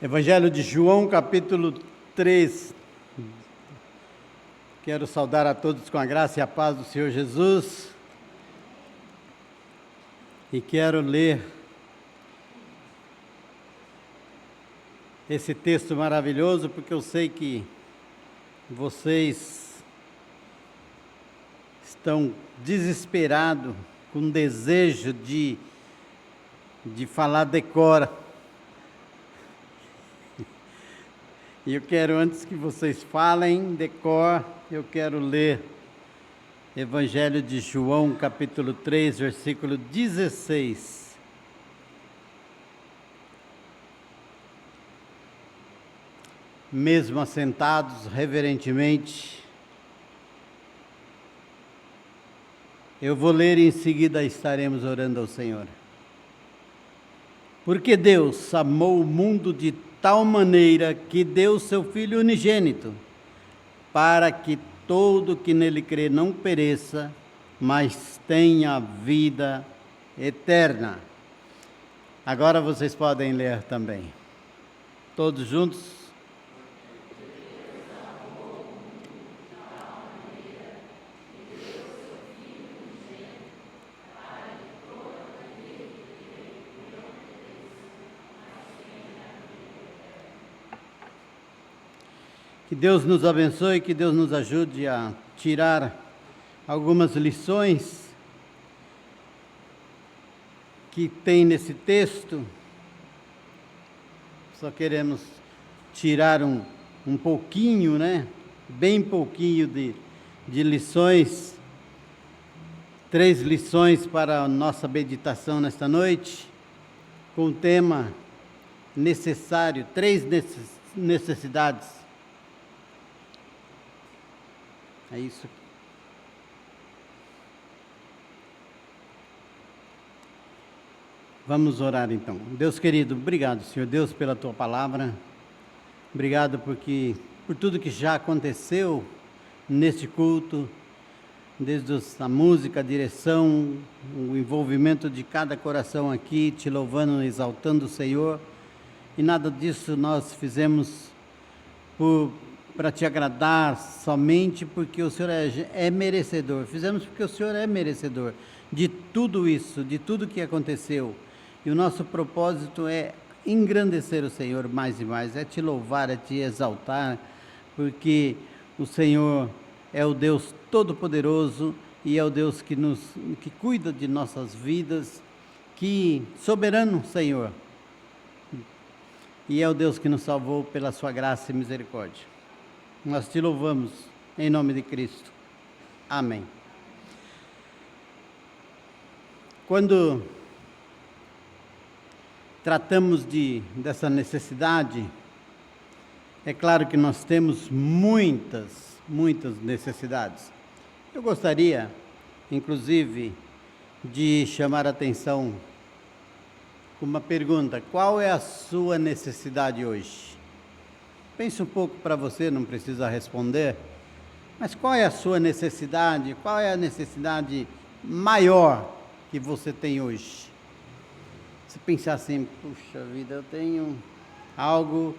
Evangelho de João, capítulo 3. Quero saudar a todos com a graça e a paz do Senhor Jesus. E quero ler esse texto maravilhoso, porque eu sei que vocês estão desesperados, com desejo de falar decora. E eu quero, antes que vocês falem decor, eu quero ler Evangelho de João, capítulo 3, versículo 16. Mesmo assentados reverentemente, eu vou ler e em seguida estaremos orando ao Senhor. Porque Deus amou o mundo de tal maneira que deu seu Filho unigênito, para que todo que nele crê não pereça, mas tenha vida eterna. Agora vocês podem ler também. Todos juntos? Que Deus nos abençoe, que Deus nos ajude a tirar algumas lições que tem nesse texto. Só queremos tirar um pouquinho, né? Bem pouquinho de lições. 3 lições para a nossa meditação nesta noite, com o tema necessário, 3 necessidades. É isso. Vamos orar então. Deus querido, obrigado, Senhor Deus, pela Tua palavra. Obrigado por tudo que já aconteceu neste culto, desde a música, a direção, o envolvimento de cada coração aqui, te louvando, exaltando o Senhor. E nada disso nós fizemos para te agradar somente porque o Senhor é merecedor. Fizemos porque o Senhor é merecedor de tudo isso, de tudo que aconteceu. E o nosso propósito é engrandecer o Senhor mais e mais, é te louvar, é te exaltar, porque o Senhor é o Deus Todo-Poderoso e é o Deus que cuida de nossas vidas, que soberano, Senhor, e é o Deus que nos salvou pela sua graça e misericórdia. Nós te louvamos em nome de Cristo. Amém. Quando tratamos dessa necessidade, é claro que nós temos muitas necessidades. Eu gostaria, inclusive, de chamar a atenção com uma pergunta: qual é a sua necessidade hoje? Pense um pouco para você, não precisa responder, mas qual é a sua necessidade? Qual é a necessidade maior que você tem hoje? Se pensar assim, puxa vida, eu tenho algo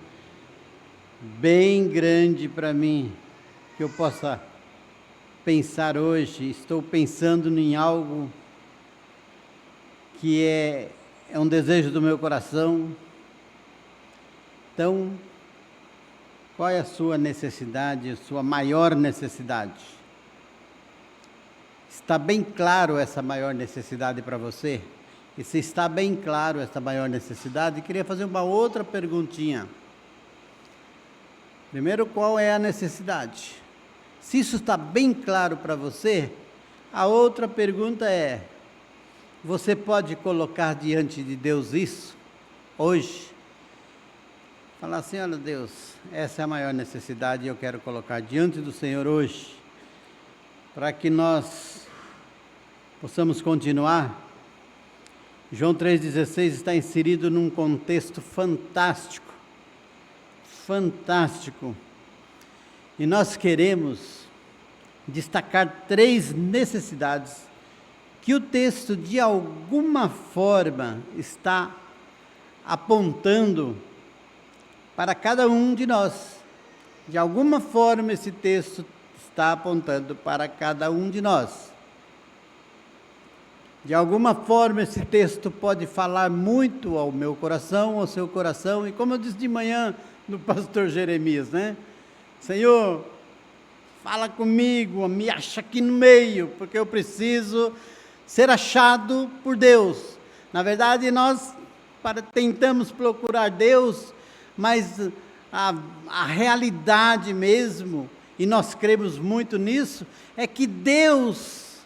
bem grande para mim, que eu possa pensar hoje, estou pensando em algo que é um desejo do meu coração. Então, qual é a sua necessidade, a sua maior necessidade? Está bem claro essa maior necessidade para você? E se está bem claro essa maior necessidade, queria fazer uma outra perguntinha. Primeiro, qual é a necessidade? Se isso está bem claro para você, a outra pergunta é: você pode colocar diante de Deus isso hoje? Falar assim: olha Deus, essa é a maior necessidade e eu quero colocar diante do Senhor hoje, para que nós possamos continuar. João 3,16 está inserido num contexto fantástico, e nós queremos destacar 3 necessidades que o texto de alguma forma está apontando para cada um de nós. De alguma forma, esse texto está apontando para cada um de nós. De alguma forma, esse texto pode falar muito ao meu coração, ao seu coração, e como eu disse de manhã no pastor Jeremias, né? Senhor, fala comigo, me acha aqui no meio, porque eu preciso ser achado por Deus. Na verdade, nós tentamos procurar Deus, mas a realidade mesmo, e nós cremos muito nisso, é que Deus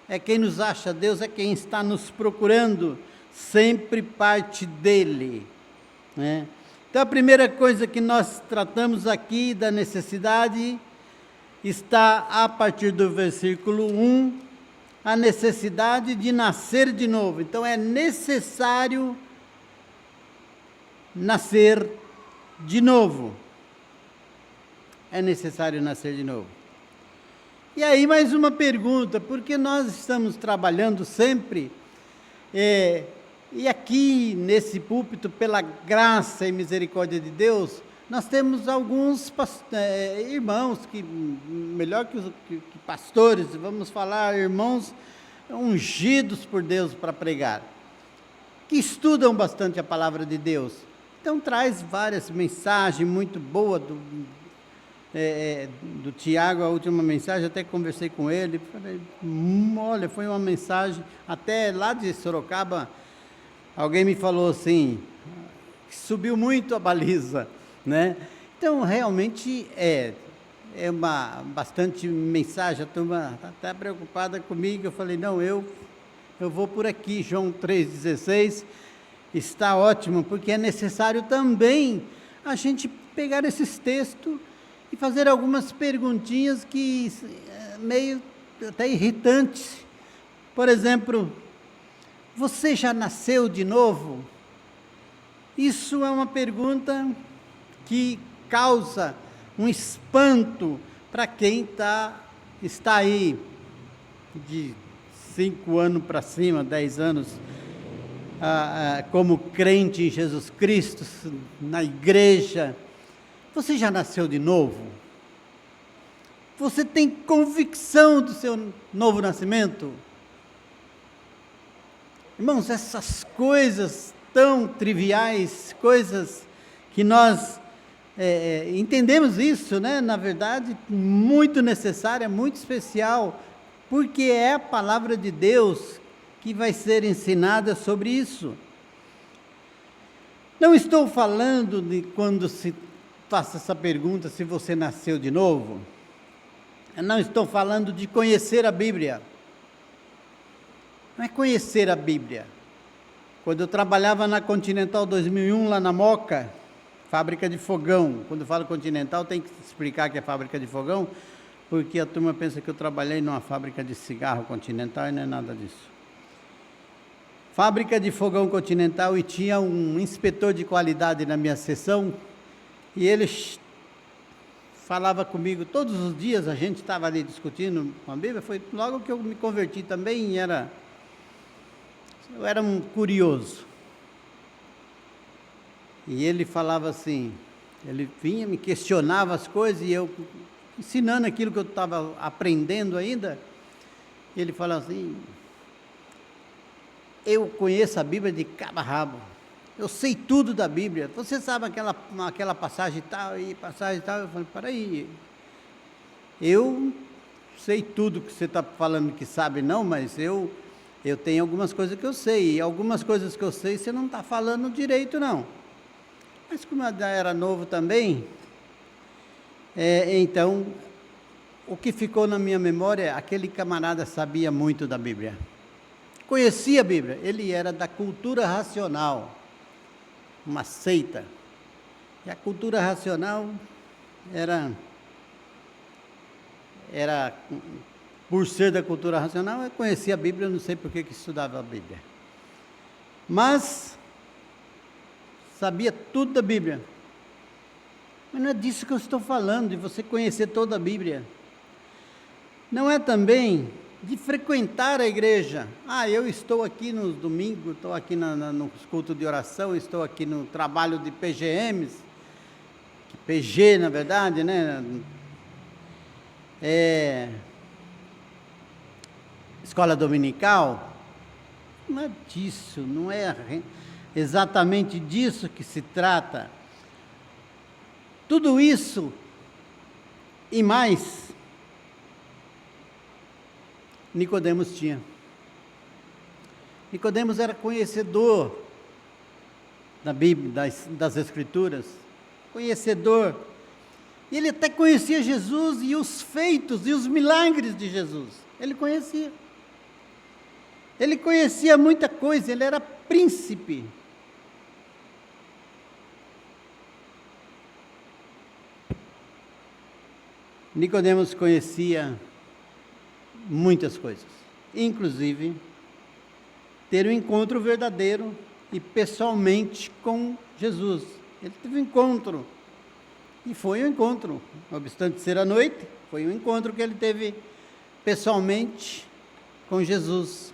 é quem nos acha, Deus é quem está nos procurando, sempre parte dele, né? Então a primeira coisa que nós tratamos aqui da necessidade está a partir do versículo 1, a necessidade de nascer de novo. Então é necessário nascer de novo. É necessário nascer de novo. E aí mais uma pergunta, porque nós estamos trabalhando sempre, e aqui nesse púlpito, pela graça e misericórdia de Deus, nós temos alguns irmãos, que melhor que pastores, vamos falar irmãos ungidos por Deus para pregar, que estudam bastante a palavra de Deus. Então traz várias mensagens muito boas do Tiago, a última mensagem, até conversei com ele, falei, olha, foi uma mensagem, até lá de Sorocaba, alguém me falou assim, subiu muito a baliza, né? Então, realmente é bastante mensagem, a turma está até preocupada comigo, eu falei, não, eu vou por aqui, João 3,16, está ótimo, porque é necessário também a gente pegar esses textos e fazer algumas perguntinhas que meio até irritantes. Por exemplo, você já nasceu de novo? Isso é uma pergunta que causa um espanto para quem está aí de 5 anos para cima, 10 anos, como crente em Jesus Cristo, na igreja. Você já nasceu de novo? Você tem convicção do seu novo nascimento? Irmãos, essas coisas tão triviais, coisas que nós entendemos isso, né? Na verdade, muito necessária, muito especial, porque é a palavra de Deus que vai ser ensinada sobre isso. Não estou falando de quando se faça essa pergunta, se você nasceu de novo. Eu não estou falando de conhecer a Bíblia. Não é conhecer a Bíblia. Quando eu trabalhava na Continental 2001, lá na Moca, fábrica de fogão. Quando eu falo Continental, tem que explicar que é fábrica de fogão, porque a turma pensa que eu trabalhei numa fábrica de cigarro Continental e não é nada disso. Fábrica de fogão Continental, e tinha um inspetor de qualidade na minha seção, e ele falava comigo todos os dias, a gente estava ali discutindo com a Bíblia, foi logo que eu me converti também, eu era um curioso. E ele falava assim, ele vinha, me questionava as coisas, e eu ensinando aquilo que eu estava aprendendo ainda, ele falava assim, eu conheço a Bíblia de cabo a rabo, eu sei tudo da Bíblia, você sabe aquela passagem tal e passagem tal, eu falei, peraí, eu sei tudo que você está falando que sabe não, mas eu tenho algumas coisas que eu sei, e algumas coisas que eu sei você não está falando direito não. Mas como eu era novo também, então, o que ficou na minha memória, aquele camarada sabia muito da Bíblia, conhecia a Bíblia, ele era da cultura racional, uma seita, e a cultura racional era por ser da cultura racional, eu conhecia a Bíblia, eu não sei por que estudava a Bíblia, mas sabia tudo da Bíblia. Mas não é disso que eu estou falando, de você conhecer toda a Bíblia. Não é também de frequentar a igreja. Eu estou aqui nos domingos, estou aqui nos cultos de oração, estou aqui no trabalho de PGMs, PG, na verdade, né? Escola dominical. Não é disso, não é exatamente disso que se trata. Tudo isso e mais, Nicodemos tinha. Nicodemos era conhecedor da Bíblia, das Escrituras, conhecedor. E ele até conhecia Jesus e os feitos e os milagres de Jesus. Ele conhecia. Ele conhecia muita coisa, ele era príncipe. Nicodemos conhecia muitas coisas, inclusive ter um encontro verdadeiro e pessoalmente com Jesus. Ele teve um encontro, e foi um encontro, não obstante ser à noite, foi um encontro que ele teve pessoalmente com Jesus.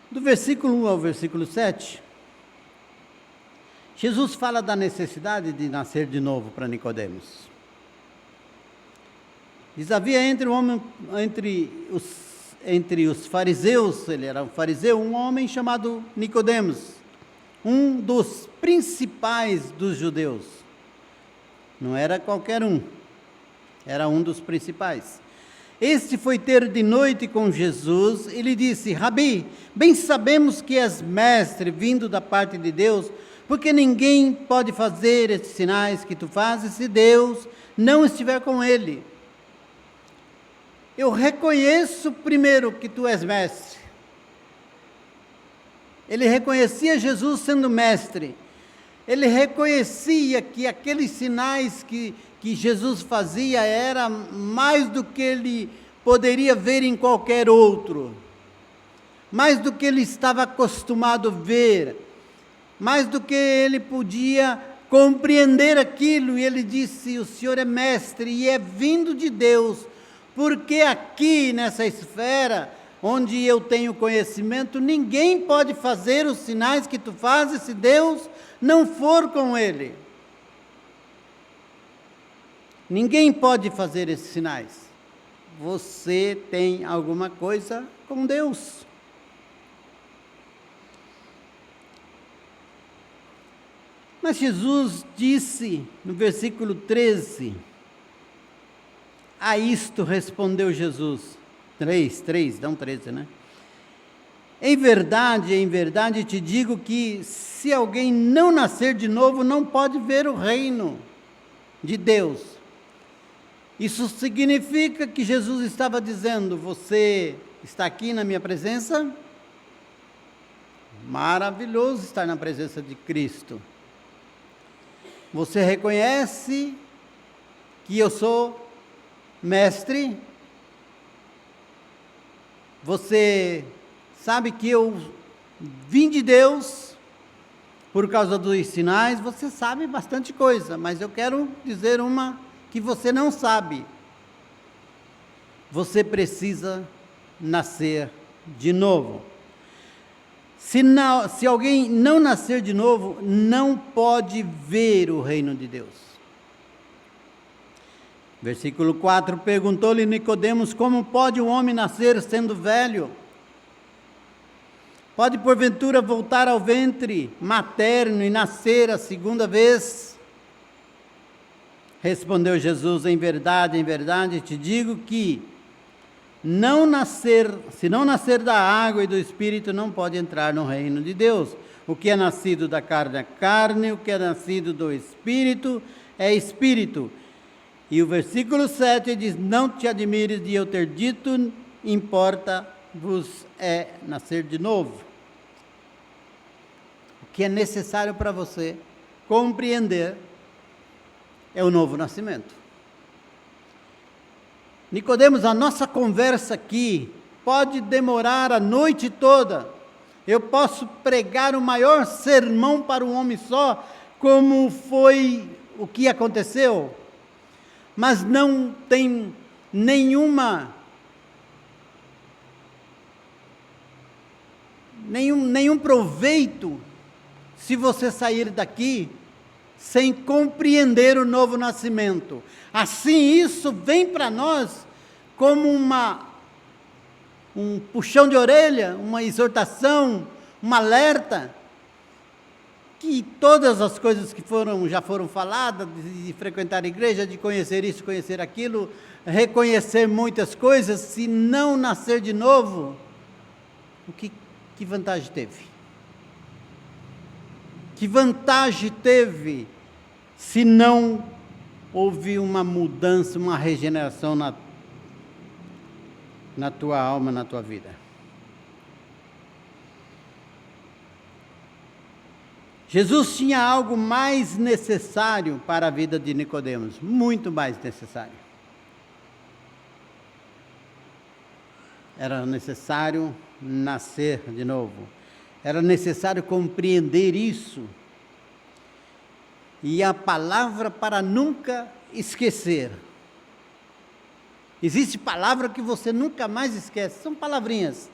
Do versículo 1 ao versículo 7, Jesus fala da necessidade de nascer de novo para Nicodemos. Diz, havia entre os fariseus, ele era um fariseu, um homem chamado Nicodemos, um dos principais dos judeus. Não era qualquer um, era um dos principais. Este foi ter de noite com Jesus e lhe disse, Rabi, bem sabemos que és mestre vindo da parte de Deus, porque ninguém pode fazer esses sinais que tu fazes se Deus não estiver com ele. Eu reconheço primeiro que tu és mestre. Ele reconhecia Jesus sendo mestre. Ele reconhecia que aqueles sinais que Jesus fazia era mais do que ele poderia ver em qualquer outro. Mais do que ele estava acostumado a ver. Mais do que ele podia compreender aquilo. E ele disse, o Senhor é mestre e é vindo de Deus. Porque aqui nessa esfera, onde eu tenho conhecimento, ninguém pode fazer os sinais que tu fazes se Deus não for com ele. Ninguém pode fazer esses sinais. Você tem alguma coisa com Deus. Mas Jesus disse no versículo 13, a isto respondeu Jesus, 3, dá um 13, né? Em verdade te digo que se alguém não nascer de novo, não pode ver o reino de Deus. Isso significa que Jesus estava dizendo, você está aqui na minha presença? Maravilhoso estar na presença de Cristo. Você reconhece que eu sou mestre? Você sabe que eu vim de Deus por causa dos sinais? Você sabe bastante coisa, mas eu quero dizer uma que você não sabe. Você precisa nascer de novo. Se alguém não nascer de novo, não pode ver o reino de Deus. Versículo 4, perguntou-lhe Nicodemos, como pode um homem nascer sendo velho? Pode porventura voltar ao ventre materno e nascer a segunda vez? Respondeu Jesus, em verdade te digo que se não nascer da água e do Espírito, não pode entrar no reino de Deus. O que é nascido da carne é carne, o que é nascido do Espírito é Espírito. E o versículo 7 diz, não te admires de eu ter dito, importa-vos é nascer de novo. O que é necessário para você compreender é o novo nascimento. Nicodemos, a nossa conversa aqui pode demorar a noite toda. Eu posso pregar o maior sermão para um homem só, como foi o que aconteceu, mas não tem nenhum proveito se você sair daqui sem compreender o novo nascimento. Assim, isso vem para nós como um puxão de orelha, uma exortação, um alerta, que todas as coisas que já foram faladas, de frequentar a igreja, de conhecer isso, conhecer aquilo, reconhecer muitas coisas, se não nascer de novo, que vantagem teve? Que vantagem teve se não houve uma mudança, uma regeneração na tua alma, na tua vida? Jesus tinha algo mais necessário para a vida de Nicodemos, muito mais necessário. Era necessário nascer de novo. Era necessário compreender isso. E a palavra para nunca esquecer. Existe palavra que você nunca mais esquece. São palavrinhas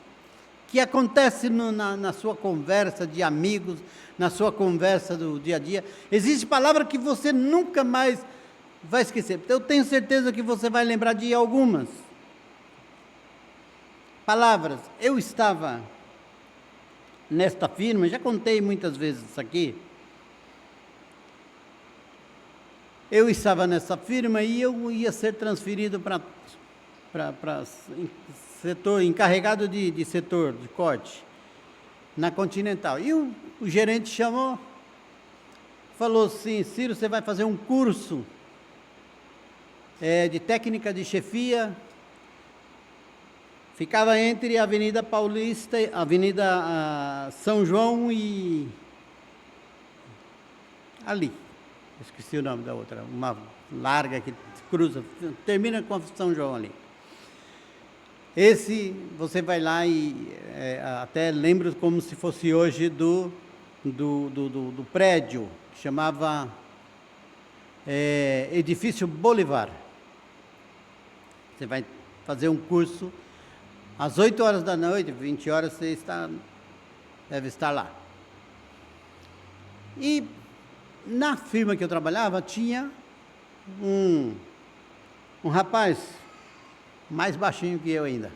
que acontecem na sua conversa de amigos, na sua conversa do dia a dia. Existe palavra que você nunca mais vai esquecer. Eu tenho certeza que você vai lembrar de algumas palavras. Eu estava nesta firma, já contei muitas vezes isso aqui. Eu estava nessa firma e eu ia ser transferido para setor, encarregado de setor de corte, na Continental. E o gerente chamou, falou assim: Ciro, você vai fazer um curso de técnica de chefia. Ficava entre a Avenida Paulista, Avenida São João e ali, esqueci o nome da outra, uma larga que cruza, termina com São João ali. Esse, você vai lá e até lembro como se fosse hoje do prédio, que chamava Edifício Bolivar. Você vai fazer um curso às 8 horas da noite, 20 horas você deve estar lá. E na firma que eu trabalhava tinha um rapaz mais baixinho que eu ainda.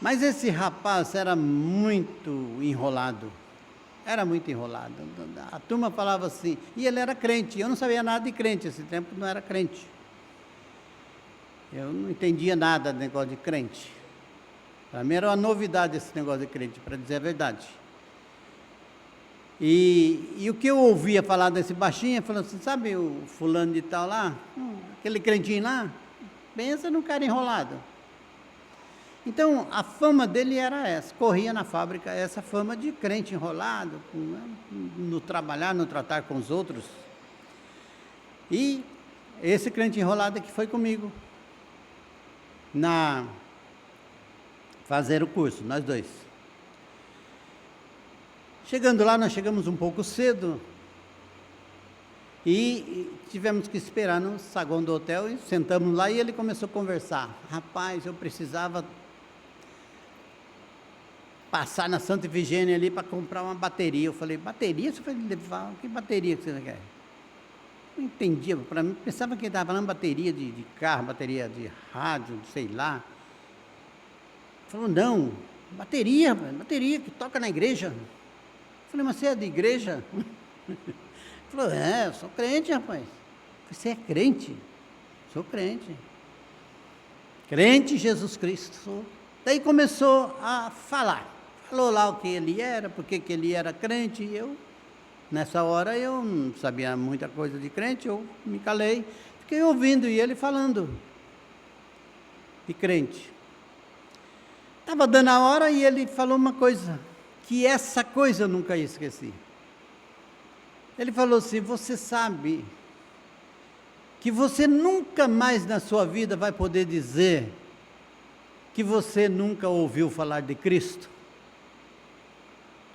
Mas esse rapaz era muito enrolado. Era muito enrolado. A turma falava assim, e ele era crente. Eu não sabia nada de crente, esse tempo não era crente. Eu não entendia nada do negócio de crente. Para mim era uma novidade esse negócio de crente, para dizer a verdade. E o que eu ouvia falar desse baixinho, falando assim, sabe o fulano de tal lá? Aquele crentinho lá? Pensa num cara enrolado. Então, a fama dele era essa, corria na fábrica essa fama de crente enrolado, no trabalhar, no tratar com os outros. E esse crente enrolado que foi comigo, fazer o curso, nós dois. Chegando lá, nós chegamos um pouco cedo, e tivemos que esperar no saguão do hotel, e sentamos lá, e ele começou a conversar. Rapaz, eu precisava passar na Santa Efigênia ali para comprar uma bateria. Eu falei, bateria? Você vai levar? Que bateria que você quer? Não entendia, para mim, pensava que ele estava falando bateria de carro, bateria de rádio, sei lá. Falou, não, bateria que toca na igreja. Eu falei, mas você é de igreja? Falou, eu sou crente, rapaz. Você é crente? Sou crente. Crente em Jesus Cristo. Sou. Daí começou a falar. Falou lá o que ele era, porque que ele era crente. E eu, nessa hora, eu não sabia muita coisa de crente, eu me calei. Fiquei ouvindo e ele falando de crente. Estava dando a hora e ele falou uma coisa, que essa coisa eu nunca esqueci. Ele falou assim, você sabe que você nunca mais na sua vida vai poder dizer que você nunca ouviu falar de Cristo?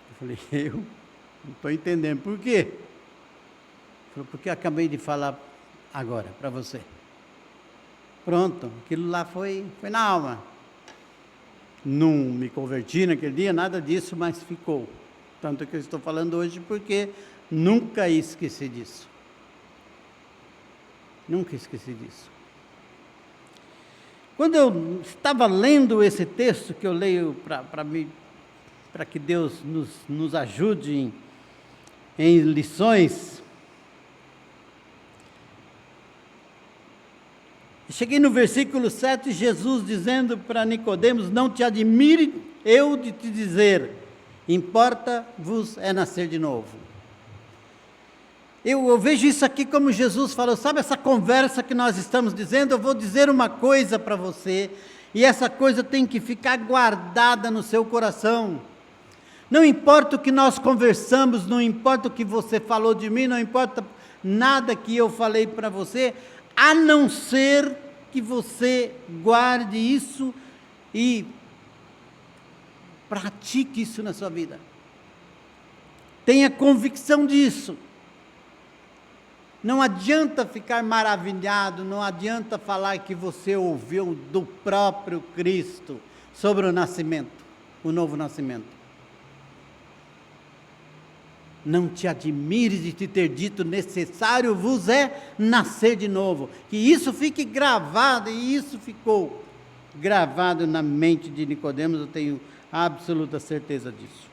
Eu falei, eu não estou entendendo, por quê? Ele falou, porque eu acabei de falar agora para você. Pronto, aquilo lá foi na alma. Não me converti naquele dia, nada disso, mas ficou. Tanto que eu estou falando hoje porque nunca esqueci disso. Nunca esqueci disso. Quando eu estava lendo esse texto, que eu leio para que Deus nos ajude em lições, cheguei no versículo 7, Jesus dizendo para Nicodemos: não te admire eu de te dizer, importa-vos é nascer de novo. Eu vejo isso aqui como Jesus falou, sabe essa conversa que nós estamos dizendo? Eu vou dizer uma coisa para você, e essa coisa tem que ficar guardada no seu coração. Não importa o que nós conversamos, não importa o que você falou de mim, não importa nada que eu falei para você, a não ser que você guarde isso e pratique isso na sua vida. Tenha convicção disso. Não adianta ficar maravilhado, não adianta falar que você ouviu do próprio Cristo sobre o nascimento, o novo nascimento. Não te admires de te ter dito, necessário vos é nascer de novo. Que isso fique gravado, e isso ficou gravado na mente de Nicodemos, eu tenho absoluta certeza disso.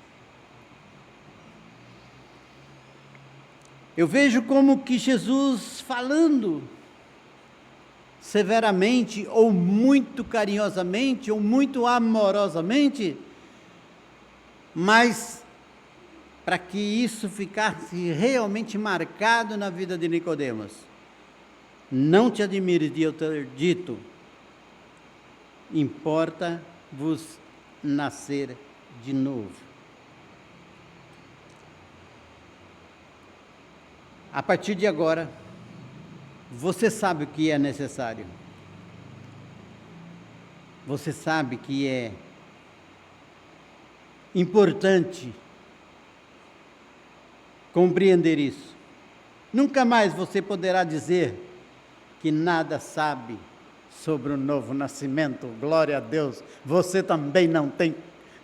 Eu vejo como que Jesus falando severamente, ou muito carinhosamente, ou muito amorosamente, mas para que isso ficasse realmente marcado na vida de Nicodemos. Não te admires de eu ter dito, importa-vos nascer de novo. A partir de agora, você sabe o que é necessário. Você sabe que é importante compreender isso. Nunca mais você poderá dizer que nada sabe sobre o novo nascimento. Glória a Deus. Você também não tem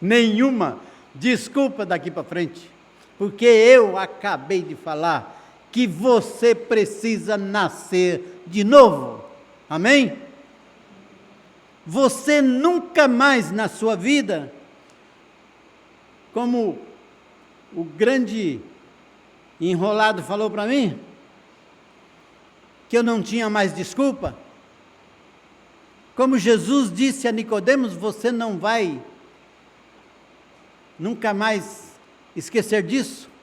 nenhuma desculpa daqui para frente, porque eu acabei de falar que você precisa nascer de novo. Amém? Você nunca mais na sua vida, como o grande enrolado falou para mim, que eu não tinha mais desculpa. Como Jesus disse a Nicodemos, você não vai nunca mais esquecer disso.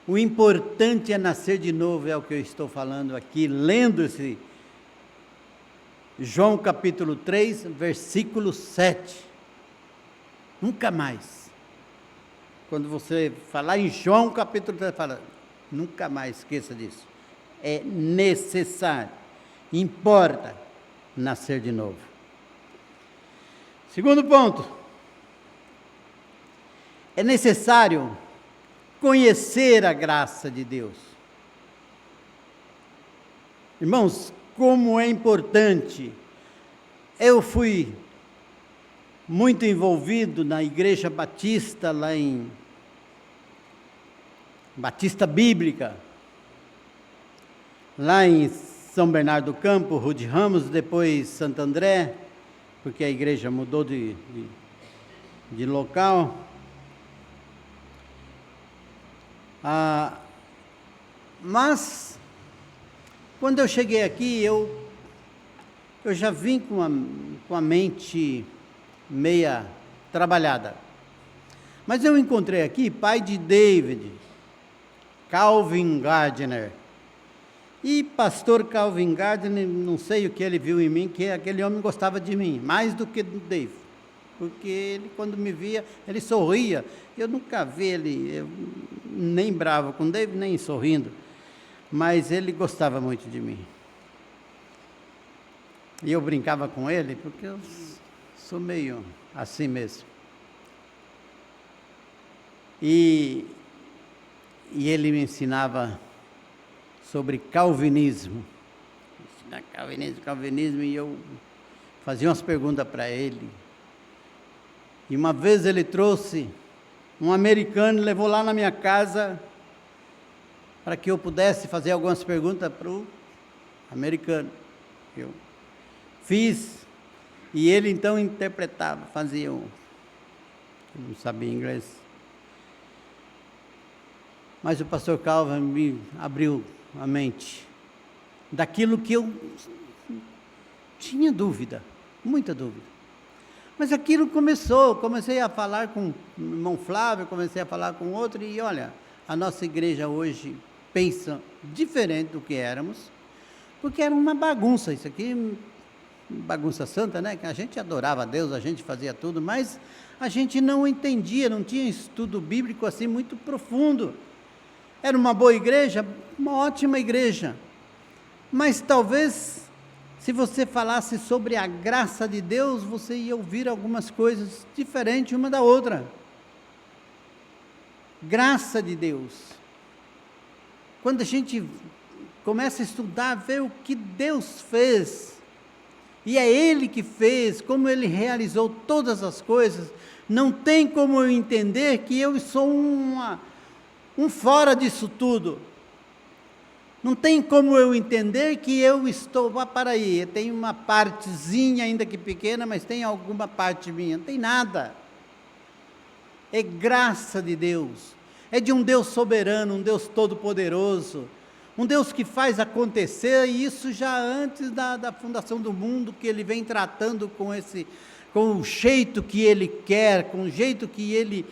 O importante é nascer de novo, é o que eu estou falando aqui, lendo esse João capítulo 3, versículo 7. Nunca mais. Quando você falar em João capítulo 3, fala, nunca mais esqueça disso. É necessário, importa nascer de novo. Segundo ponto, é necessário conhecer a graça de Deus. Irmãos, como é importante. Eu fui muito envolvido na Igreja Batista, lá em Batista Bíblica, lá em São Bernardo do Campo, Rude Ramos, depois Santo André, porque a igreja mudou de local. Mas, quando eu cheguei aqui, eu já vim com a mente meia trabalhada. Mas eu encontrei aqui pai de David, Calvin Gardner. E pastor Calvin Gardner, não sei o que ele viu em mim, que aquele homem gostava de mim, mais do que do David. Porque ele, quando me via, ele sorria. Eu nunca vi ele nem bravo com o David, nem sorrindo. Mas ele gostava muito de mim. E eu brincava com ele, porque eu sou meio assim mesmo. E ele me ensinava sobre calvinismo. Calvinismo, e eu fazia umas perguntas para ele. E uma vez ele trouxe Um americano levou lá na minha casa para que eu pudesse fazer algumas perguntas para o americano. Eu fiz, e ele então interpretava, fazia eu não sabia inglês. Mas o pastor Calvin me abriu a mente daquilo que eu tinha dúvida, muita dúvida. Mas aquilo comecei a falar com o irmão Flávio, comecei a falar com outro, e olha, a nossa igreja hoje pensa diferente do que éramos, porque era uma bagunça isso aqui, bagunça santa, né? Que a gente adorava a Deus, a gente fazia tudo, mas a gente não entendia, não tinha estudo bíblico assim muito profundo. Era uma boa igreja, uma ótima igreja, mas talvez, se você falasse sobre a graça de Deus, você ia ouvir algumas coisas diferentes uma da outra. Graça de Deus. Quando a gente começa a estudar, ver o que Deus fez, e é Ele que fez, como Ele realizou todas as coisas, não tem como eu entender que eu sou um fora disso tudo. Não tem como eu entender que eu estou, para aí, tem uma partezinha, ainda que pequena, mas tem alguma parte minha, não tem nada. É graça de Deus, é de um Deus soberano, um Deus todo-poderoso, um Deus que faz acontecer, e isso já antes da fundação do mundo, que Ele vem tratando com o jeito que Ele quer, com o jeito que Ele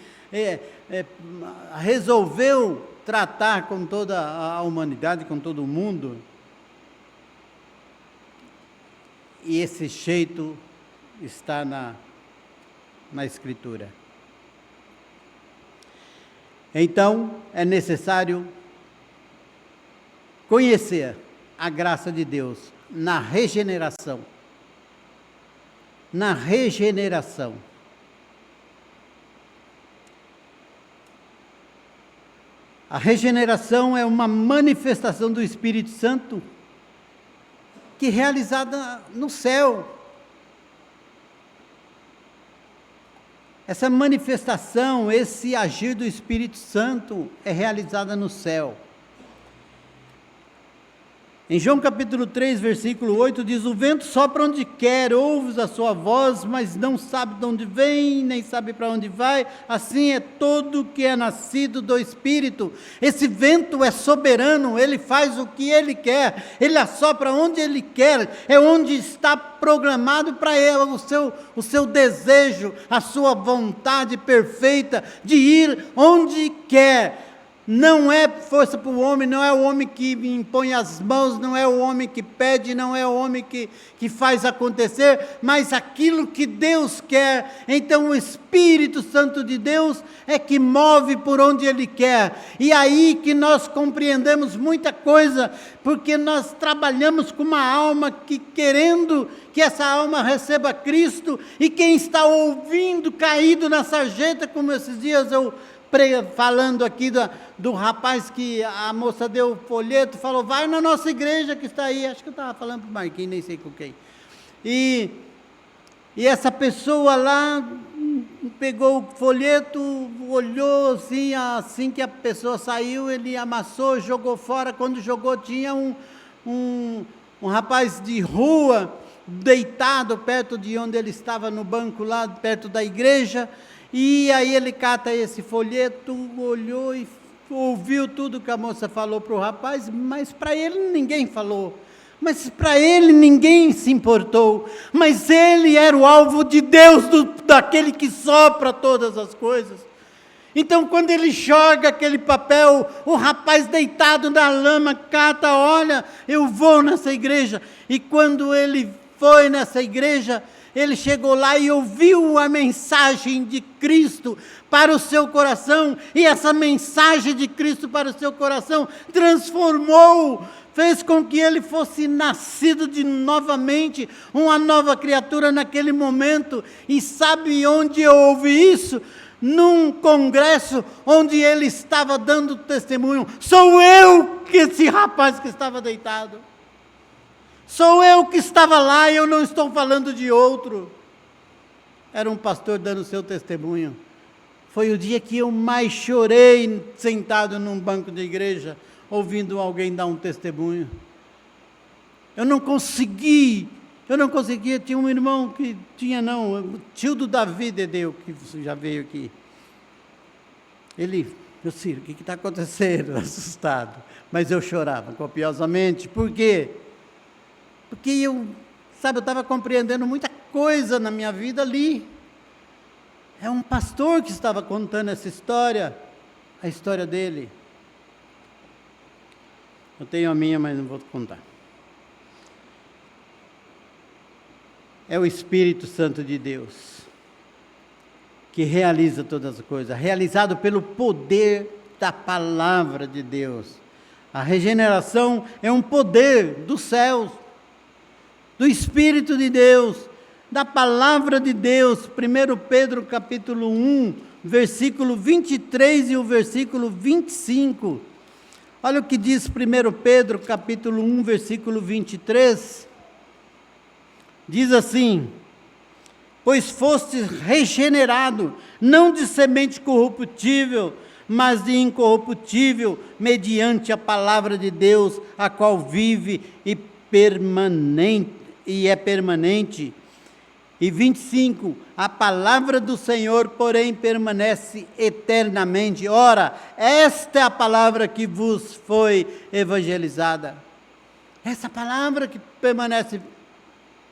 resolveu tratar com toda a humanidade, com todo o mundo. E esse jeito está na Escritura. Então, é necessário conhecer a graça de Deus na regeneração. Na regeneração. A regeneração é uma manifestação do Espírito Santo que é realizada no céu. Essa manifestação, esse agir do Espírito Santo é realizada no céu. Em João capítulo 3, versículo 8, diz: o vento sopra onde quer, ouves a sua voz, mas não sabe de onde vem, nem sabe para onde vai. Assim é todo que é nascido do Espírito. Esse vento é soberano, ele faz o que ele quer, ele assopra onde ele quer, é onde está programado para ele o seu desejo, a sua vontade perfeita de ir onde quer. Não é força para o homem, não é o homem que impõe as mãos, não é o homem que pede, não é o homem que faz acontecer, mas aquilo que Deus quer. Então o Espírito Santo de Deus é que move por onde Ele quer, e aí que nós compreendemos muita coisa, porque nós trabalhamos com uma alma querendo que essa alma receba Cristo, e quem está ouvindo caído na sarjeta, como esses dias eu falando aqui do rapaz que a moça deu o folheto, falou, vai na nossa igreja que está aí, acho que eu estava falando para o Marquinhos, nem sei com quem, e essa pessoa lá pegou o folheto, olhou assim que a pessoa saiu, ele amassou, jogou fora. Quando jogou, tinha um rapaz de rua, deitado perto de onde ele estava, no banco lá, perto da igreja. E aí ele cata esse folheto, olhou e ouviu tudo que a moça falou para o rapaz, mas para ele ninguém falou, mas para ele ninguém se importou, mas ele era o alvo de Deus, daquele que sopra todas as coisas. Então quando ele joga aquele papel, o rapaz deitado na lama cata, olha, eu vou nessa igreja. E quando ele foi nessa igreja, ele chegou lá e ouviu a mensagem de Cristo para o seu coração, e essa mensagem de Cristo para o seu coração transformou, fez com que ele fosse nascido de novamente, uma nova criatura naquele momento. E sabe onde eu ouvi isso? Num congresso onde ele estava dando testemunho. Sou eu que esse rapaz que estava deitado. Sou eu que estava lá, e eu não estou falando de outro. Era um pastor dando seu testemunho. Foi o dia que eu mais chorei sentado num banco de igreja, ouvindo alguém dar um testemunho. Eu não conseguia, tinha um irmão que o tio do Davi Dedeu, que já veio aqui. Ele, meu Ciro, o que está acontecendo? Assustado. Mas eu chorava copiosamente. Por quê? Porque eu estava compreendendo muita coisa na minha vida ali. É um pastor que estava contando essa história, a história dele. Eu tenho a minha, mas não vou contar. É o Espírito Santo de Deus que realiza todas as coisas, realizado pelo poder da palavra de Deus. A regeneração é um poder dos céus, do Espírito de Deus, da palavra de Deus. 1 Pedro capítulo 1, versículo 23 e o versículo 25. Olha o que diz 1 Pedro capítulo 1, versículo 23. Diz assim: pois fostes regenerado, não de semente corruptível, mas de incorruptível, mediante a palavra de Deus, a qual vive e é permanente. E 25, a palavra do Senhor, porém, permanece eternamente. Ora, esta é a palavra que vos foi evangelizada. Essa palavra que permanece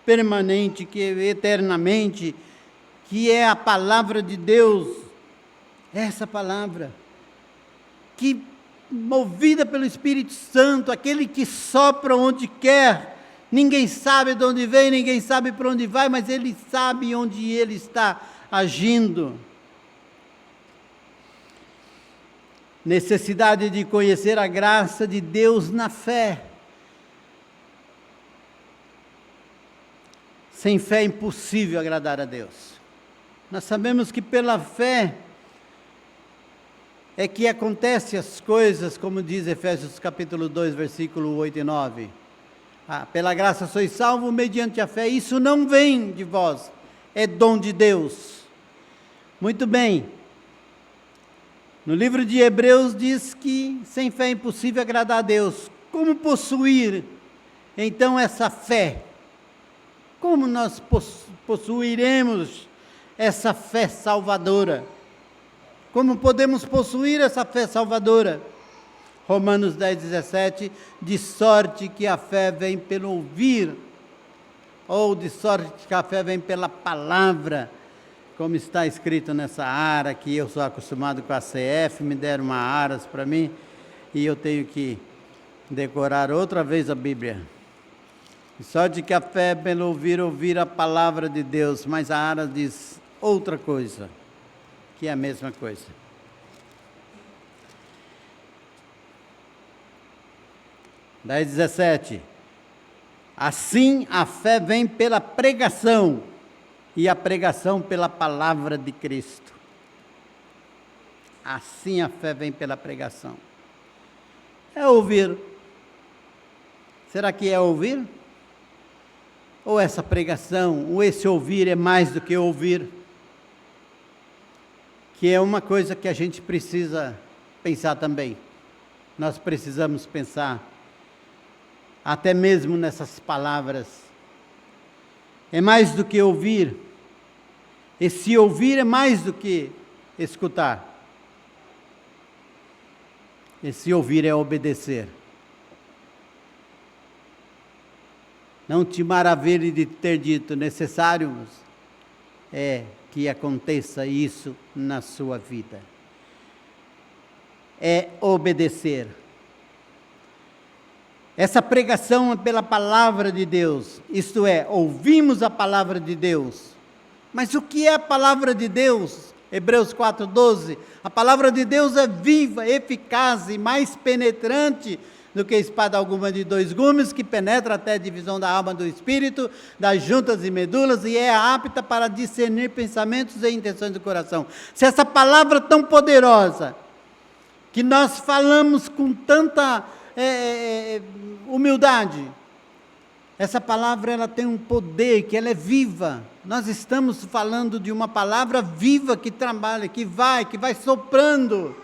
permanente, que eternamente, que é a palavra de Deus. Essa palavra, que movida pelo Espírito Santo, aquele que sopra onde quer. Ninguém sabe de onde vem, ninguém sabe para onde vai, mas Ele sabe onde Ele está agindo. Necessidade de conhecer a graça de Deus na fé. Sem fé é impossível agradar a Deus. Nós sabemos que pela fé é que acontecem as coisas, como diz Efésios capítulo 2, versículo 8 e 9. Pela graça sois salvos mediante a fé. Isso não vem de vós, é dom de Deus. Muito bem. No livro de Hebreus diz que sem fé é impossível agradar a Deus. Como possuir, então, essa fé? Como nós possuiremos essa fé salvadora? Como podemos possuir essa fé salvadora? Romanos 10, 17, de sorte que a fé vem pelo ouvir, ou de sorte que a fé vem pela palavra, como está escrito nessa ara, que eu sou acostumado com a CF, me deram uma aras para mim, e eu tenho que decorar outra vez a Bíblia. De sorte que a fé é pelo ouvir a palavra de Deus, mas a ara diz outra coisa, que é a mesma coisa. Daí 17, assim a fé vem pela pregação, e a pregação pela palavra de Cristo. Assim a fé vem pela pregação. É ouvir. Será que é ouvir? Ou essa pregação, ou esse ouvir é mais do que ouvir? Que é uma coisa que a gente precisa pensar também. Nós precisamos pensar até mesmo nessas palavras. É mais do que ouvir. Esse ouvir é mais do que escutar. Esse ouvir é obedecer. Não te maravilhe de ter dito, necessário é que aconteça isso na sua vida. É obedecer. Essa pregação é pela palavra de Deus, isto é, ouvimos a palavra de Deus. Mas o que é a palavra de Deus? Hebreus 4:12, a palavra de Deus é viva, eficaz e mais penetrante do que espada alguma de 2 gumes, que penetra até a divisão da alma do espírito, das juntas e medulas, e é apta para discernir pensamentos e intenções do coração. Se essa palavra tão poderosa, que nós falamos com tanta humildade, Essa palavra ela tem um poder, que ela é viva. Nós estamos falando de uma palavra viva que trabalha, que vai soprando.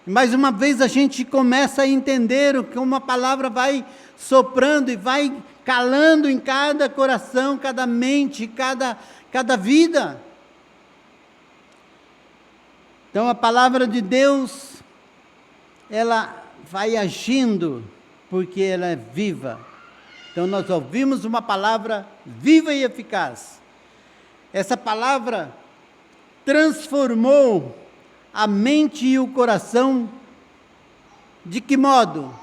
Mais uma vez a gente começa a entender que uma palavra vai soprando e vai calando em cada coração, cada mente, cada vida. Então a palavra de Deus, ela vai agindo, porque ela é viva. Então nós ouvimos uma palavra viva e eficaz. Essa palavra transformou a mente e o coração, de que modo?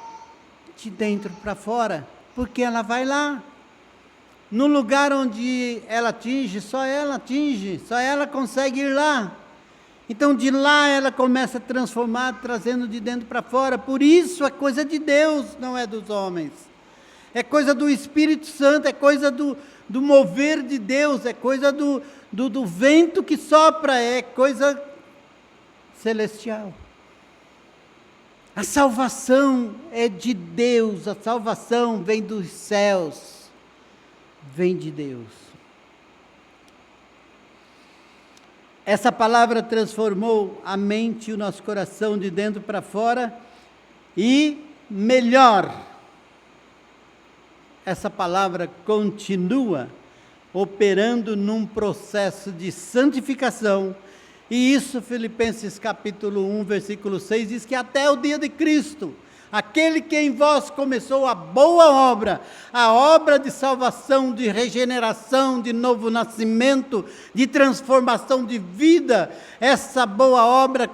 De dentro para fora, porque ela vai lá. No lugar onde ela atinge, só ela consegue ir lá. Então de lá ela começa a transformar, trazendo de dentro para fora. Por isso é coisa de Deus, não é dos homens. É coisa do Espírito Santo, é coisa do mover de Deus, é coisa do vento que sopra, é coisa celestial. A salvação é de Deus, a salvação vem dos céus, vem de Deus. Essa palavra transformou a mente e o nosso coração de dentro para fora, e melhor, essa palavra continua operando num processo de santificação. E isso, Filipenses capítulo 1, versículo 6, diz que até o dia de Cristo, aquele que em vós começou a boa obra, a obra de salvação, de regeneração, de novo nascimento, de transformação de vida, essa boa obra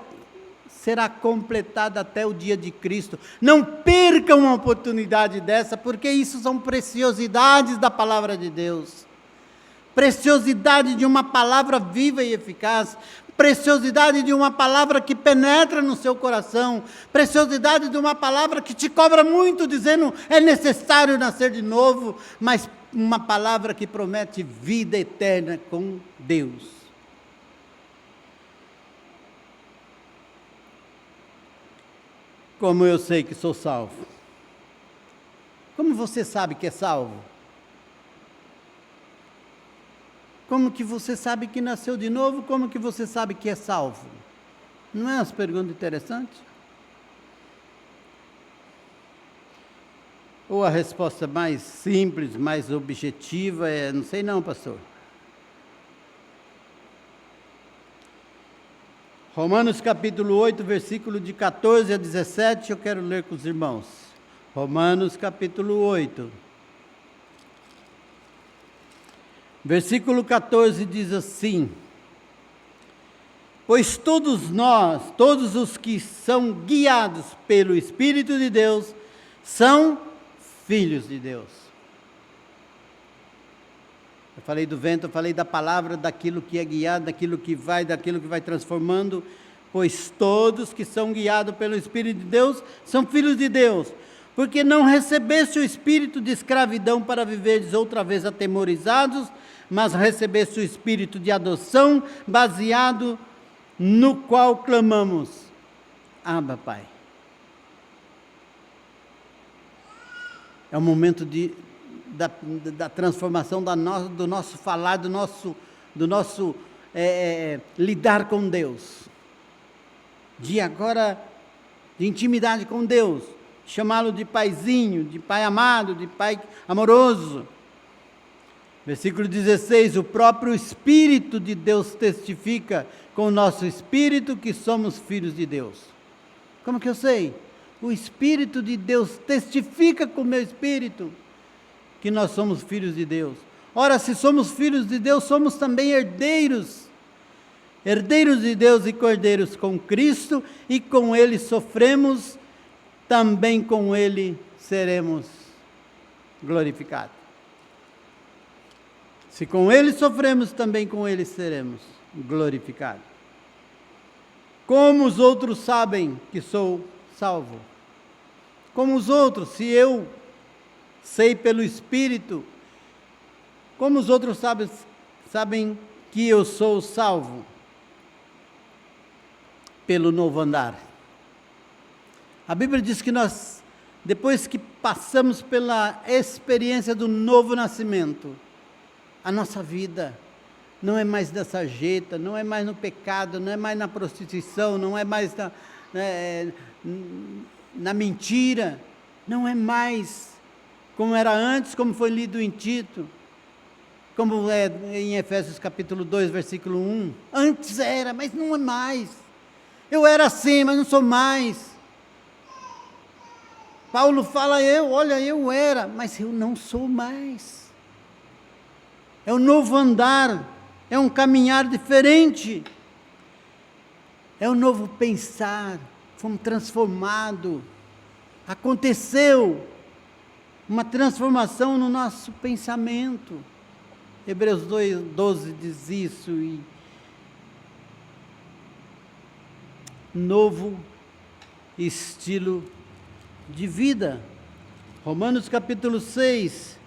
será completada até o dia de Cristo. Não percam uma oportunidade dessa, porque isso são preciosidades da palavra de Deus. Preciosidade de uma palavra viva e eficaz, preciosidade de uma palavra que penetra no seu coração, preciosidade de uma palavra que te cobra muito, dizendo é necessário nascer de novo, mas uma palavra que promete vida eterna com Deus. Como eu sei que sou salvo? Como você sabe que é salvo? Como que você sabe que nasceu de novo? Como que você sabe que é salvo? Não é uma pergunta interessante? Ou a resposta mais simples, mais objetiva é, não sei não, pastor. Romanos capítulo 8, versículo de 14 a 17, eu quero ler com os irmãos. Romanos capítulo 8. Versículo 14 diz assim: pois todos nós, todos os que são guiados pelo Espírito de Deus, são filhos de Deus. Eu falei do vento, eu falei da palavra, daquilo que é guiado, daquilo que vai transformando. Pois todos que são guiados pelo Espírito de Deus, são filhos de Deus. Porque não recebeste o espírito de escravidão para viveres outra vez atemorizados, mas recebeste o espírito de adoção, baseado no qual clamamos: Abba, Pai. É o momento da transformação do nosso falar, do nosso lidar com Deus. De agora, de intimidade com Deus. Chamá-lo de paizinho, de pai amado, de pai amoroso. Versículo 16, o próprio Espírito de Deus testifica com o nosso espírito que somos filhos de Deus. Como que eu sei? O Espírito de Deus testifica com o meu espírito que nós somos filhos de Deus. Ora, se somos filhos de Deus, somos também herdeiros. Herdeiros de Deus e cordeiros com Cristo, e com Ele sofremos, também com Ele seremos glorificados. Se com Ele sofremos, também com Ele seremos glorificados. Como os outros sabem que sou salvo? Como os outros, se eu sei pelo Espírito, como os outros sabem que eu sou salvo? Pelo novo andar. A Bíblia diz que nós depois que passamos pela experiência do novo nascimento, a nossa vida não é mais da sarjeta, não é mais no pecado, não é mais na prostituição, não é mais na mentira, não é mais como era antes, como foi lido em Tito, como é em Efésios capítulo 2, versículo 1. Antes era, mas não é mais. Eu era assim, mas não sou mais. Paulo fala, eu era, mas eu não sou mais. É um novo andar, é um caminhar diferente, é um novo pensar, fomos transformados, aconteceu uma transformação no nosso pensamento. Hebreus 2:12 diz isso, e novo estilo de vida. Romanos capítulo 6,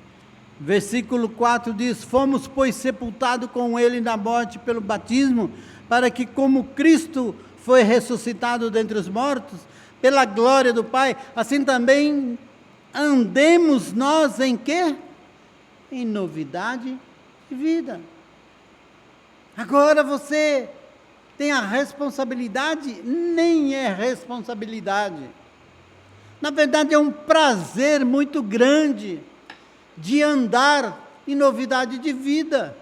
versículo 4 diz: fomos, pois, sepultados com ele na morte pelo batismo, para que, como Cristo foi ressuscitado dentre os mortos, pela glória do Pai, assim também andemos nós em quê? Em novidade de vida. Agora você tem a responsabilidade, nem é responsabilidade. Na verdade, é um prazer muito grande de andar em novidade de vida.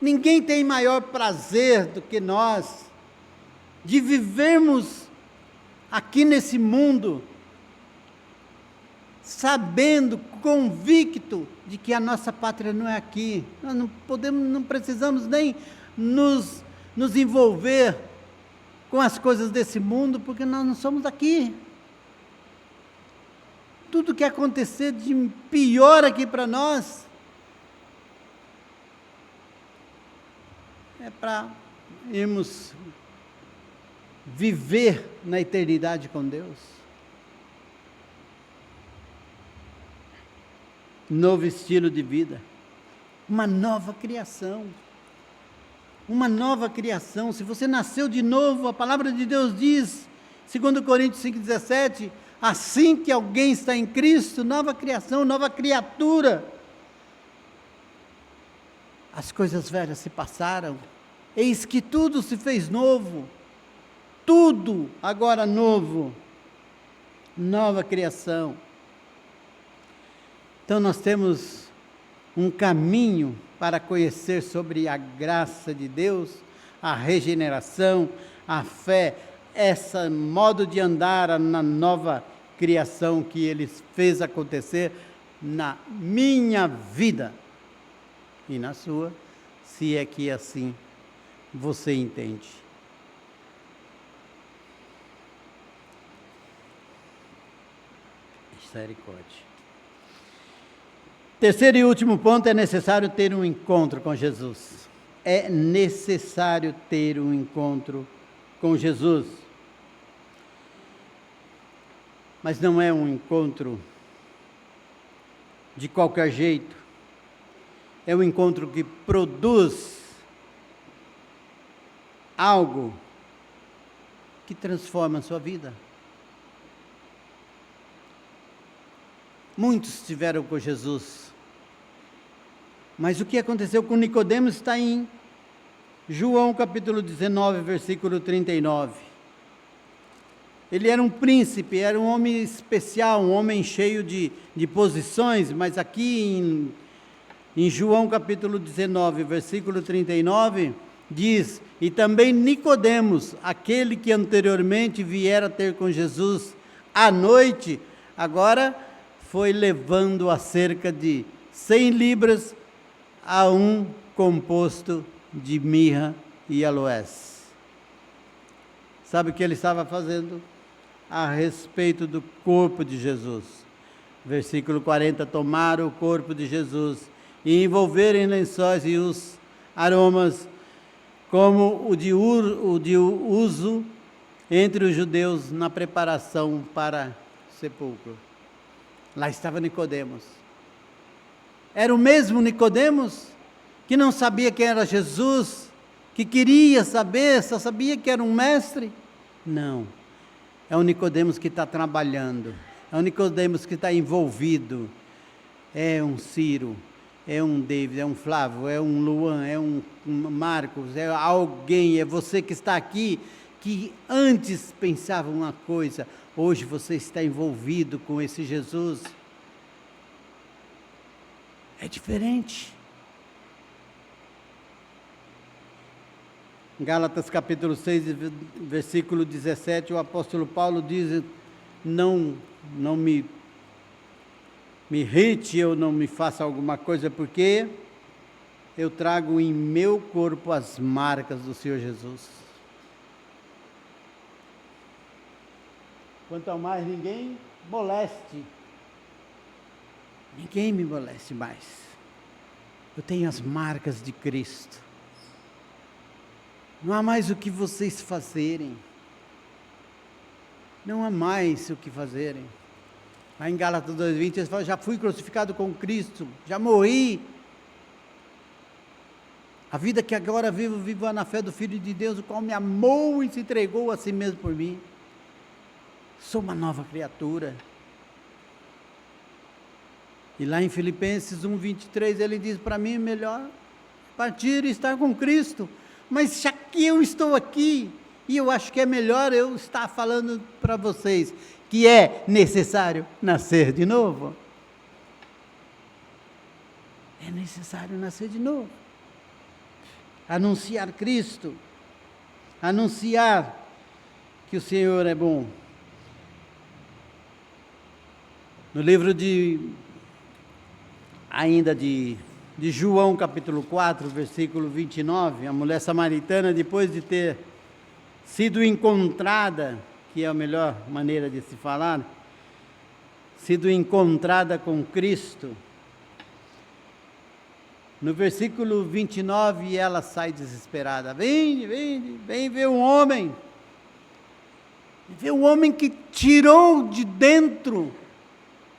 Ninguém tem maior prazer do que nós de vivermos aqui nesse mundo, sabendo, convicto de que a nossa pátria não é aqui. Nós não precisamos nem nos envolver com as coisas desse mundo, porque nós não somos daqui. Tudo que acontecer de pior aqui para nós é para irmos viver na eternidade com Deus. Novo estilo de vida, uma nova criação. Uma nova criação. Se você nasceu de novo, a palavra de Deus diz, 2 Coríntios 5,17, assim que alguém está em Cristo, nova criação, nova criatura. As coisas velhas se passaram, eis que tudo se fez novo, tudo agora novo, nova criação. Então nós temos um caminho para conhecer sobre a graça de Deus, a regeneração, a fé, esse modo de andar na nova criação que Ele fez acontecer na minha vida e na sua, se é que assim você entende. Misericórdia. Terceiro e último ponto, é necessário ter um encontro com Jesus. É necessário ter um encontro com Jesus. Mas não é um encontro de qualquer jeito. É um encontro que produz algo que transforma a sua vida. Muitos estiveram com Jesus, mas o que aconteceu com Nicodemos está em João capítulo 19, versículo 39. Ele era um príncipe, era um homem especial, um homem cheio de posições, mas aqui em João capítulo 19, versículo 39, diz: e também Nicodemos, aquele que anteriormente viera ter com Jesus à noite, agora foi levando a cerca de 100 libras a um composto de mirra e aloés. Sabe o que ele estava fazendo? A respeito do corpo de Jesus. Versículo 40, tomaram o corpo de Jesus e envolveram em lençóis e os aromas, como o de uso entre os judeus na preparação para sepulcro. Lá estava Nicodemos. Era o mesmo Nicodemos que não sabia quem era Jesus, que queria saber, só sabia que era um mestre? Não. É o Nicodemos que está trabalhando. É A Nicodemos que está envolvido é um Ciro, é um David, é um Flávio, é um Luan, é um Marcos, é alguém, é você que está aqui, que antes pensava uma coisa, hoje você está envolvido com esse Jesus. É diferente. Em Gálatas capítulo 6, versículo 17, o apóstolo Paulo diz, não me irrite ou não me faça alguma coisa, porque eu trago em meu corpo as marcas do Senhor Jesus. Quanto ao mais, ninguém moleste. Ninguém me moleste mais. Eu tenho as marcas de Cristo. Não há mais o que vocês fazerem. Não há mais o que fazerem. Lá em Gálatas 2:20, ele fala, já fui crucificado com Cristo, já morri. A vida que agora vivo, vivo na fé do Filho de Deus, o qual me amou e se entregou a si mesmo por mim. Sou uma nova criatura. E lá em Filipenses 1:23, ele diz, para mim é melhor partir e estar com Cristo. Mas já que eu estou aqui, e eu acho que é melhor eu estar falando para vocês, que é necessário nascer de novo. É necessário nascer de novo. Anunciar Cristo. Anunciar que o Senhor é bom. No livro de João, capítulo 4, versículo 29, a mulher samaritana, depois de ter sido encontrada, que é a melhor maneira de se falar, sido encontrada com Cristo, no versículo 29, ela sai desesperada, vem ver um homem, ver um homem que tirou de dentro,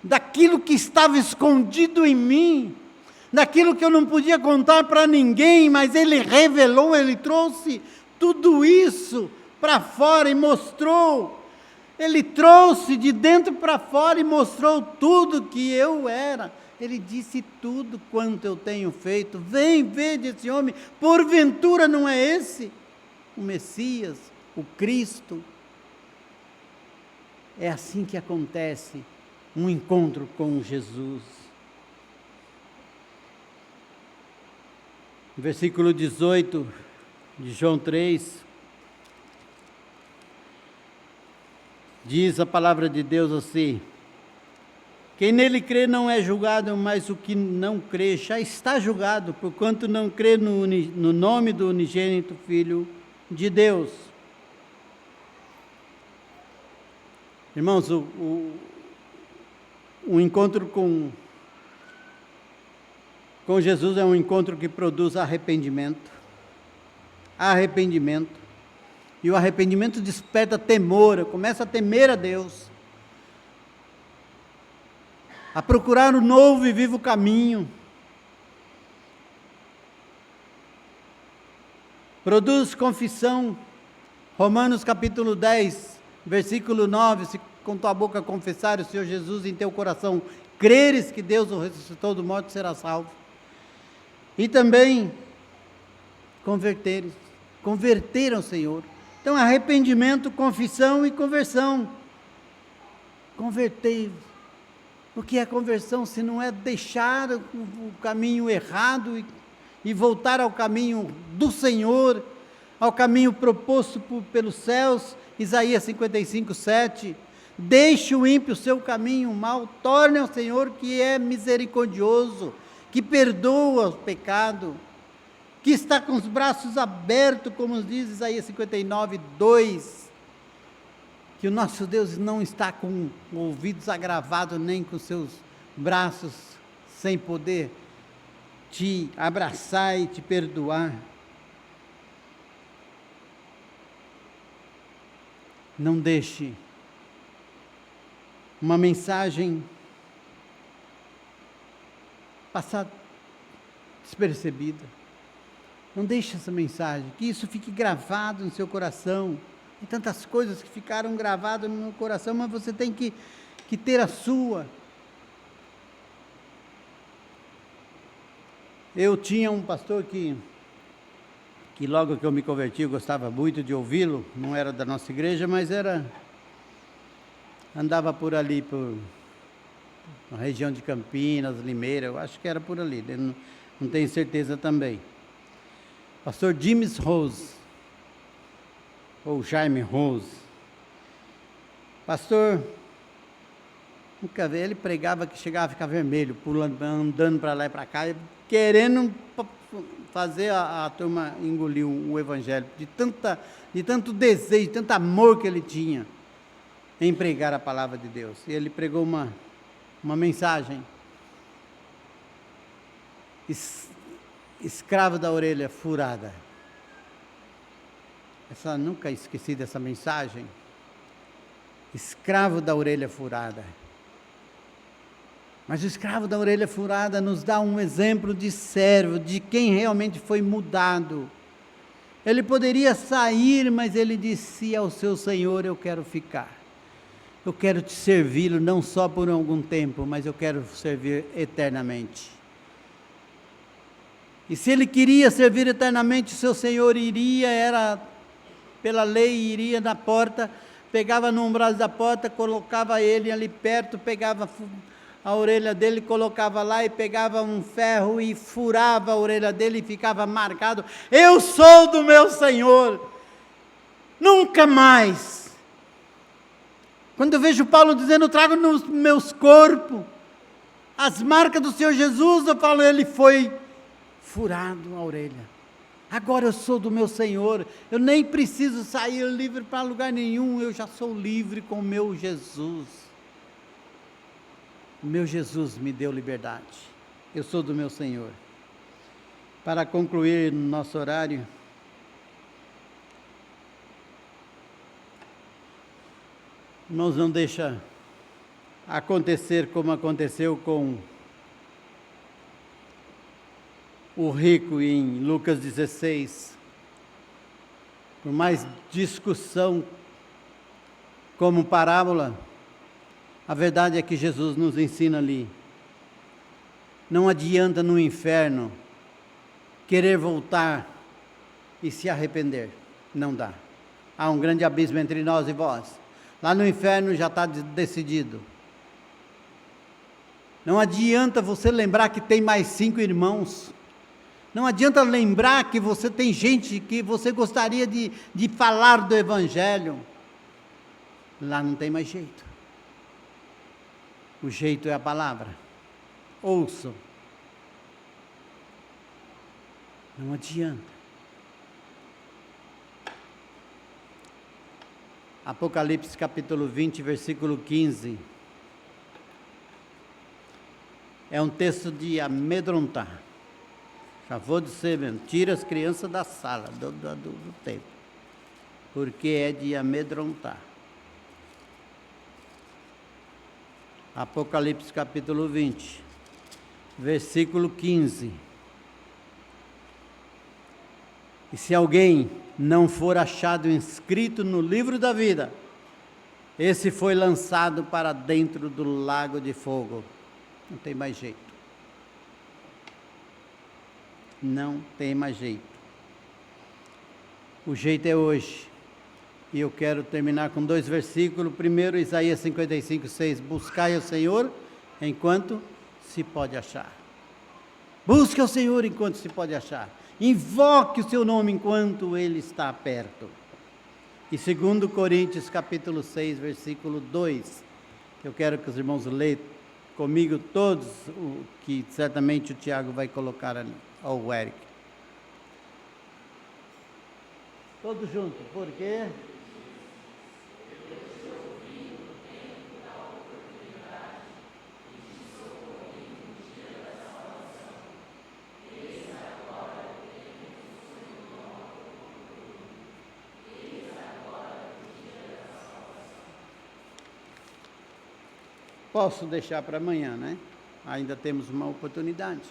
daquilo que estava escondido em mim, daquilo que eu não podia contar para ninguém, mas ele revelou, ele trouxe tudo isso para fora e mostrou, ele trouxe de dentro para fora e mostrou tudo que eu era, ele disse tudo quanto eu tenho feito, vem ver desse homem, porventura não é esse o Messias, o Cristo? É assim que acontece um encontro com Jesus. Versículo 18 de João 3, diz a palavra de Deus assim, quem nele crê não é julgado, mas o que não crê já está julgado, porquanto não crê no nome do unigênito Filho de Deus. Irmãos, o encontro com Jesus é um encontro que produz arrependimento. E o arrependimento desperta temor, eu começo a temer a Deus, a procurar o novo e vivo caminho. Produz confissão. Romanos capítulo 10, versículo 9, se com tua boca confessar o Senhor Jesus em teu coração, creres que Deus o ressuscitou do morto, será salvo. E também converter ao Senhor. Então, arrependimento, confissão e conversão. Converter. O que é conversão se não é deixar o caminho errado e voltar ao caminho do Senhor, ao caminho proposto pelos céus? Isaías 55:7. Deixe o ímpio o seu caminho mal, torne ao Senhor que é misericordioso, que perdoa o pecado, que está com os braços abertos, como diz Isaías 59:2, que o nosso Deus não está com ouvidos agravados, nem com seus braços sem poder te abraçar e te perdoar. Não deixe uma mensagem passar despercebida. Não deixe essa mensagem, que isso fique gravado no seu coração. e tantas coisas que ficaram gravadas no meu coração, mas você tem que ter a sua. Eu tinha um pastor que logo que eu me converti, eu gostava muito de ouvi-lo, não era da nossa igreja, mas andava por ali, na região de Campinas, Limeira, eu acho que era por ali, não tenho certeza também. Pastor James Rose, ou Jaime Rose. Pastor, nunca vi, ele pregava que chegava a ficar vermelho, pulando, andando para lá e para cá, querendo fazer a turma engolir o evangelho, de tanto desejo, tanto amor que ele tinha em pregar a palavra de Deus. E ele pregou uma mensagem: escravo da orelha furada. Nunca esqueci dessa mensagem. Escravo da orelha furada. Mas o escravo da orelha furada nos dá um exemplo de servo, de quem realmente foi mudado. Ele poderia sair, mas ele disse ao seu Senhor: eu quero ficar. Eu quero te servir, não só por algum tempo, mas eu quero servir eternamente. E se ele queria servir eternamente, o seu Senhor pela lei, iria na porta, pegava no umbral da porta, colocava ele ali perto, pegava a orelha dele, colocava lá e pegava um ferro e furava a orelha dele e ficava marcado: eu sou do meu Senhor, nunca mais. Quando eu vejo Paulo dizendo: trago nos meus corpos as marcas do Senhor Jesus, eu falo: ele foi furado a orelha. Agora eu sou do meu Senhor, eu nem preciso sair livre para lugar nenhum, eu já sou livre com o meu Jesus. O meu Jesus me deu liberdade, eu sou do meu Senhor. Para concluir nosso horário, irmãos, não deixa acontecer como aconteceu com o rico em Lucas 16, por mais discussão como parábola, a verdade é que Jesus nos ensina ali: não adianta no inferno querer voltar e se arrepender, não dá. Há um grande abismo entre nós e vós. Lá no inferno já está decidido. Não adianta você lembrar que tem mais 5 irmãos. Não adianta lembrar que você tem gente que você gostaria de falar do Evangelho. Lá não tem mais jeito. O jeito é a palavra. Ouçam. Não adianta. Apocalipse capítulo 20, versículo 15. É um texto de amedrontar. Já vou dizer mesmo, tira as crianças da sala, do templo, porque é de amedrontar. Apocalipse capítulo 20, versículo 15. E se alguém não for achado inscrito no livro da vida, esse foi lançado para dentro do lago de fogo. Não tem mais jeito. Não tem mais jeito. O jeito é hoje. E eu quero terminar com 2 versículos. Primeiro, Isaías 55, 6. Buscai ao Senhor enquanto se pode achar. Busque ao Senhor enquanto se pode achar. Invoque o seu nome enquanto Ele está perto. E 2 Coríntios capítulo 6, versículo 2. Eu quero que os irmãos leiam comigo todos, o que certamente o Tiago vai colocar ali. Ou o Eric. Todos juntos, porque posso deixar para amanhã, né? Ainda temos uma oportunidade.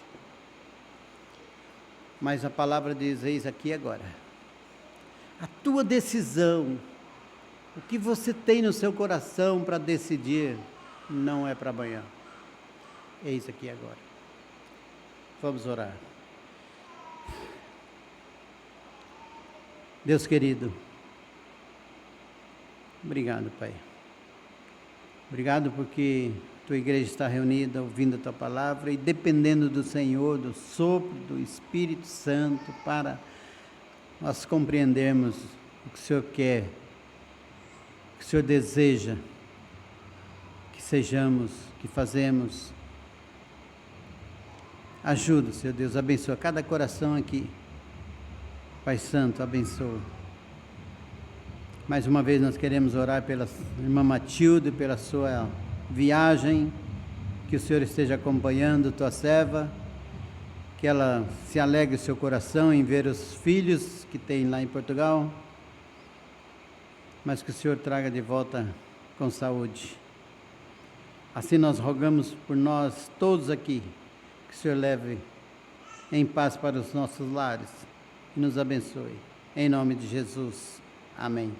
Mas a palavra diz: eis aqui agora. A tua decisão O que você tem no seu coração para decidir não é para amanhã. É isso aqui agora. Vamos orar. Deus querido, obrigado, Pai. Obrigado porque tua igreja está reunida, ouvindo a tua palavra e dependendo do Senhor, do sopro do Espírito Santo, para nós compreendermos o que o Senhor quer, o que o Senhor deseja, que sejamos, que fazemos. Ajuda, Senhor Deus, abençoa cada coração aqui. Pai Santo, abençoa. Mais uma vez nós queremos orar pela irmã Matilde, pela sua viagem, que o Senhor esteja acompanhando tua serva, que ela se alegre o seu coração em ver os filhos que tem lá em Portugal, mas que o Senhor traga de volta com saúde. Assim nós rogamos por nós todos aqui, que o Senhor leve em paz para os nossos lares e nos abençoe. Em nome de Jesus. Amém.